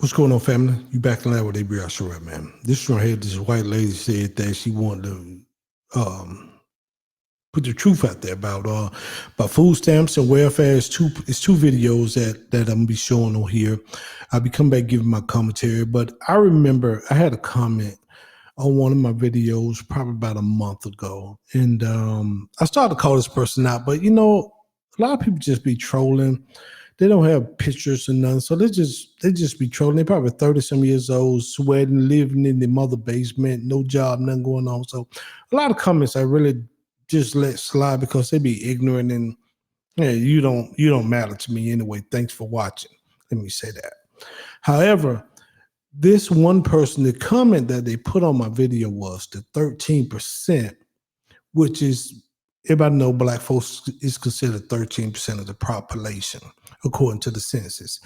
What's going on, family? You back in line with Dri Bones Media, man. This one here, this white lady said that she wanted to put the truth out there about food stamps and welfare. It's two videos that I'm gonna be showing on here. I'll be coming back giving my commentary, but I remember I had a comment on one of my videos probably about a month ago, and I started to call this person out, but you know, a lot of people just be trolling. They don't have pictures and none, so they just be trolling. They probably 30-some years old, sweating, living in their mother basement, no job, nothing going on. So a lot of comments I really just let slide because they be ignorant and hey, you don't matter to me anyway. Thanks for watching. Let me say that. However, this one person, the comment that they put on my video was the 13%, which is, everybody know black folks is considered 13% of the population, according to the census.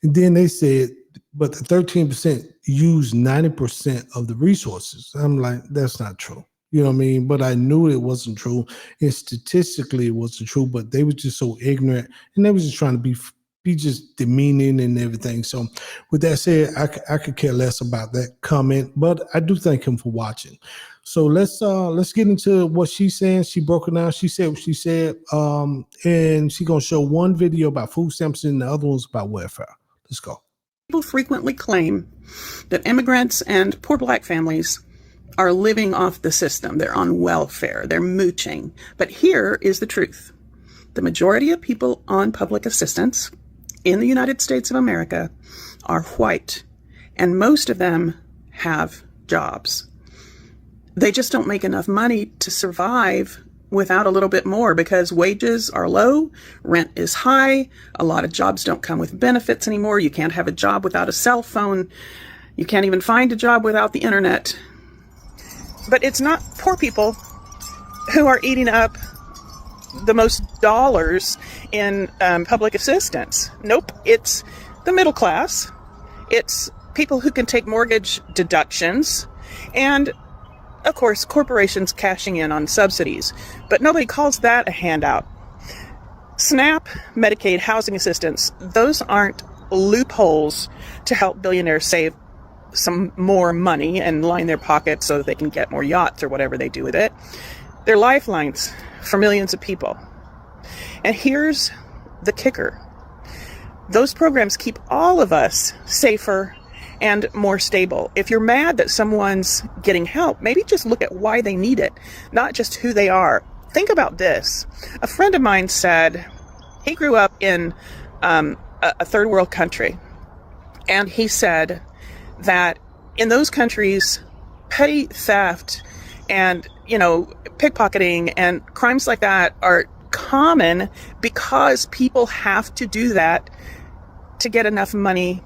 And then they said, but the 13% use 90% of the resources. I'm like, that's not true. You know what I mean? But I knew it wasn't true. And statistically, it wasn't true, but they were just so ignorant and they were just trying to be just demeaning and everything. So with that said, I could care less about that comment, but I do thank him for watching. So let's get into what she's saying. She broke it down. She said what she said, and she's gonna show one video about food stamps and the other one's about welfare. Let's go. People frequently claim that immigrants and poor black families are living off the system. They're on welfare. They're mooching. But here is the truth. The majority of people on public assistance in the United States of America are white, and most of them have jobs. They just don't make enough money to survive without a little bit more because wages are low, rent is high, a lot of jobs don't come with benefits anymore. You can't have a job without a cell phone. You can't even find a job without the internet. But it's not poor people who are eating up the most dollars in public assistance. Nope, it's the middle class. It's people who can take mortgage deductions and, of course, corporations cashing in on subsidies. But nobody calls that a handout. SNAP, Medicaid, housing assistance, those aren't loopholes to help billionaires save some more money and line their pockets so that they can get more yachts or whatever they do with it. They're lifelines for millions of people. And here's the kicker. Those programs keep all of us safer and more stable. If you're mad that someone's getting help, maybe just look at why they need it, not just who they are. Think about this. A friend of mine said he grew up in a third world country, and he said that in those countries, petty theft and, pickpocketing and crimes like that are common because people have to do that to get enough money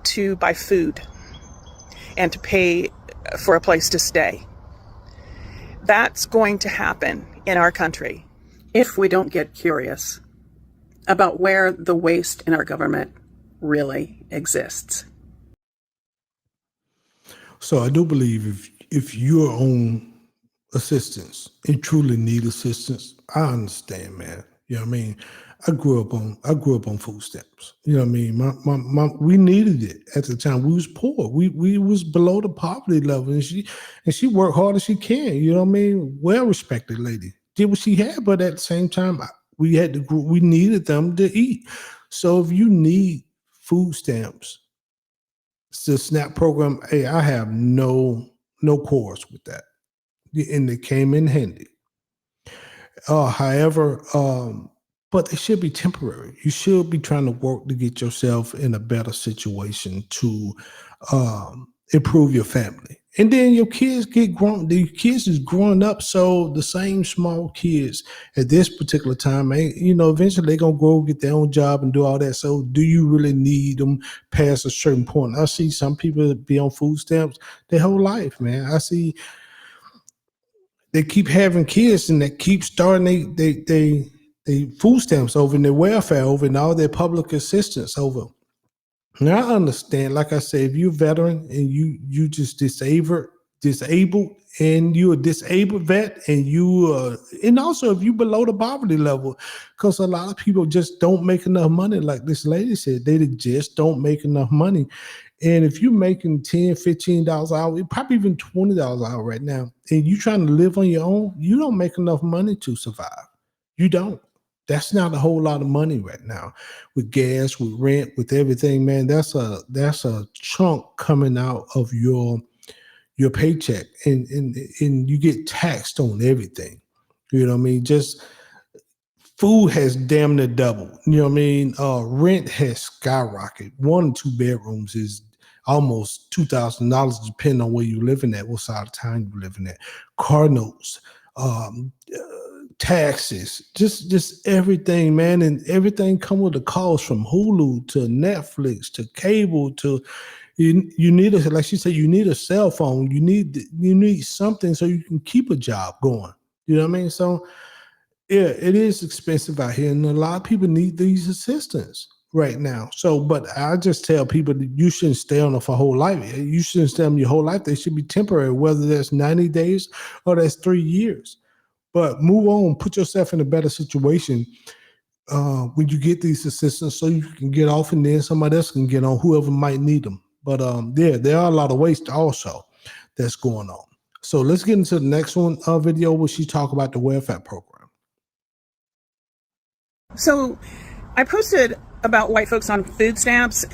to buy food and to pay for a place to stay. That's going to happen in our country if we don't get curious about where the waste in our government really exists. So I do believe if you're on assistance and truly need assistance, I understand, man. You know what I mean? I grew up on food stamps. You know what I mean? We needed it at the time. We was poor. We was below the poverty level, and she worked hard as she can. You know what I mean? Well respected lady, did what she had, but at the same time, we needed them to eat. So if you need food stamps, it's the SNAP program. Hey, I have no quarrels with that, and it came in handy. However, but it should be temporary. You should be trying to work to get yourself in a better situation to improve your family. And then your kids get grown. The kids is growing up, so the same small kids at this particular time, eventually they're going to grow, get their own job and do all that. So do you really need them past a certain point? I see some people be on food stamps their whole life, man. I see they keep having kids and they keep starting they food stamps over and their welfare over and all their public assistance over. Now I understand, like I said, if you're a veteran and you just disabled and you're a disabled vet and and also if you below the poverty level, because a lot of people just don't make enough money, like this lady said, they just don't make enough money. And if you're making $10, $15 an hour, probably even $20 an hour right now, and you're trying to live on your own, you don't make enough money to survive. You don't. That's not a whole lot of money right now. With gas, with rent, with everything, man, that's a chunk coming out of your paycheck. And you get taxed on everything. You know what I mean? Just food has damn near doubled. You know what I mean? Rent has skyrocketed. 1 and 2 bedrooms is almost $2,000, depending on where you're living at, what side of town you're living at. Car notes, taxes, just everything, man. And everything come with a cost, from Hulu to Netflix to cable to you need a, like she said, you need a cell phone. You need something so you can keep a job going. You know what I mean? So yeah, it is expensive out here, and a lot of people need these assistance right now. So, but I just tell people that you shouldn't stay on it for whole life. You shouldn't stay on your whole life. They should be temporary, whether that's 90 days or that's 3 years. But move on, put yourself in a better situation when you get these assistants, so you can get off, and then somebody else can get on, whoever might need them. But yeah, there are a lot of waste also that's going on. So let's get into the next one video where she talk about the welfare program. So I posted about white folks on food stamps,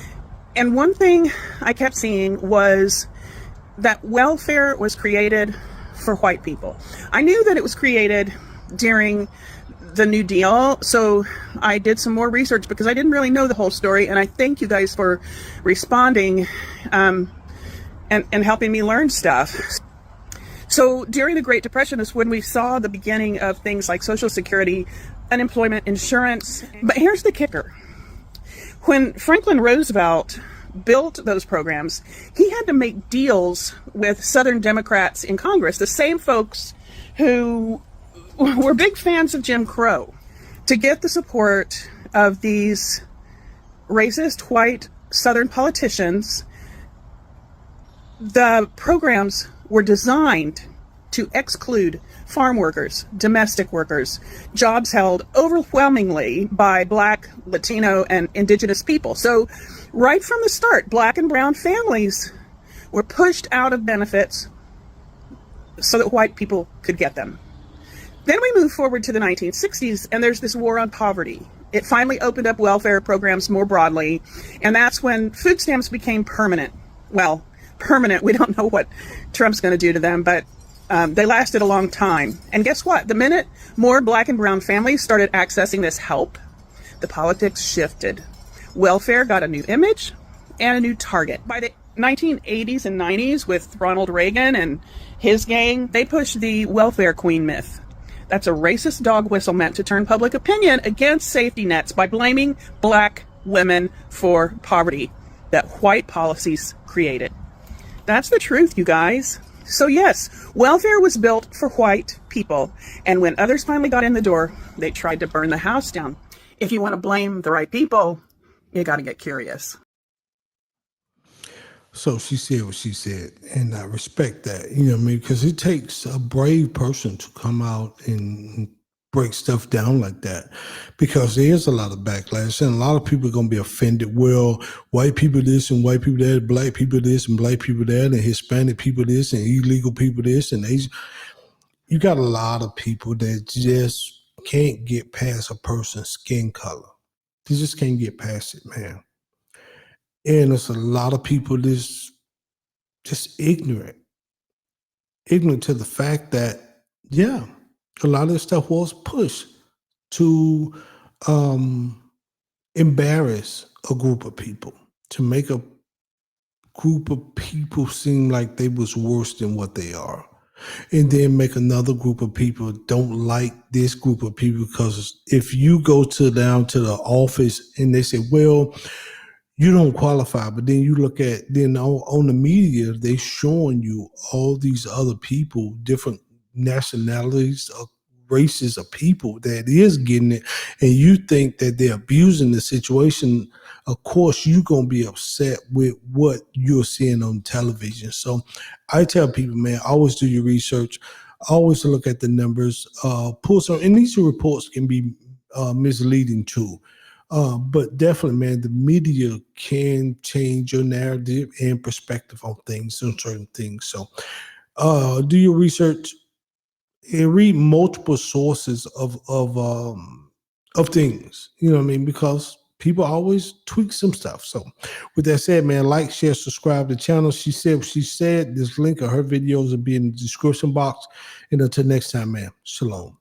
and one thing I kept seeing was that welfare was created for white people. I knew that it was created during the New Deal, so I did some more research because I didn't really know the whole story, and I thank you guys for responding and helping me learn stuff. So during the Great Depression is when we saw the beginning of things like Social Security, unemployment insurance. But here's the kicker. When Franklin Roosevelt built those programs, he had to make deals with Southern Democrats in Congress, the same folks who were big fans of Jim Crow, to get the support of these racist white Southern politicians. The programs were designed to exclude farm workers, domestic workers, jobs held overwhelmingly by Black, Latino, and Indigenous people. So right from the start, Black and brown families were pushed out of benefits so that white people could get them. Then we move forward to the 1960s, and there's this war on poverty. It finally opened up welfare programs more broadly, and that's when food stamps became permanent. Well, permanent, we don't know what Trump's going to do to them, but they lasted a long time. And guess what? The minute more Black and brown families started accessing this help, the politics shifted. Welfare got a new image and a new target. By the 1980s and 90s, with Ronald Reagan and his gang, they pushed the welfare queen myth. That's a racist dog whistle meant to turn public opinion against safety nets by blaming Black women for poverty that white policies created. That's the truth, you guys. So yes, welfare was built for white people, and when others finally got in the door, they tried to burn the house down. If you want to blame the right people, you got to get curious. So she said what she said, and I respect that, you know what I mean? Because it takes a brave person to come out and break stuff down like that, because there's a lot of backlash, and a lot of people are going to be offended. Well, white people this and white people that, Black people this and Black people that, and Hispanic people this and illegal people this and Asian. You got a lot of people that just can't get past a person's skin color. They just can't get past it, man. And there's a lot of people that's just ignorant to the fact that, yeah, a lot of this stuff was pushed to embarrass a group of people, to make a group of people seem like they was worse than what they are, and then make another group of people don't like this group of people. Because if you go down to the office and they say, well, you don't qualify, but then you look at, then on the media, they showing you all these other people, different nationalities, races of people that is getting it, and you think that they're abusing the situation. Of course, you're going to be upset with what you're seeing on television. So I tell people, man, always do your research, always look at the numbers, pull some, and these reports can be misleading too. But definitely, man, the media can change your narrative and perspective on things, on certain things. So do your research and read multiple sources of things. You know what I mean? Because people always tweak some stuff. So with that said, man, like, share, subscribe to the channel. She said what she said. This link of her videos will be in the description box. And until next time, man, shalom.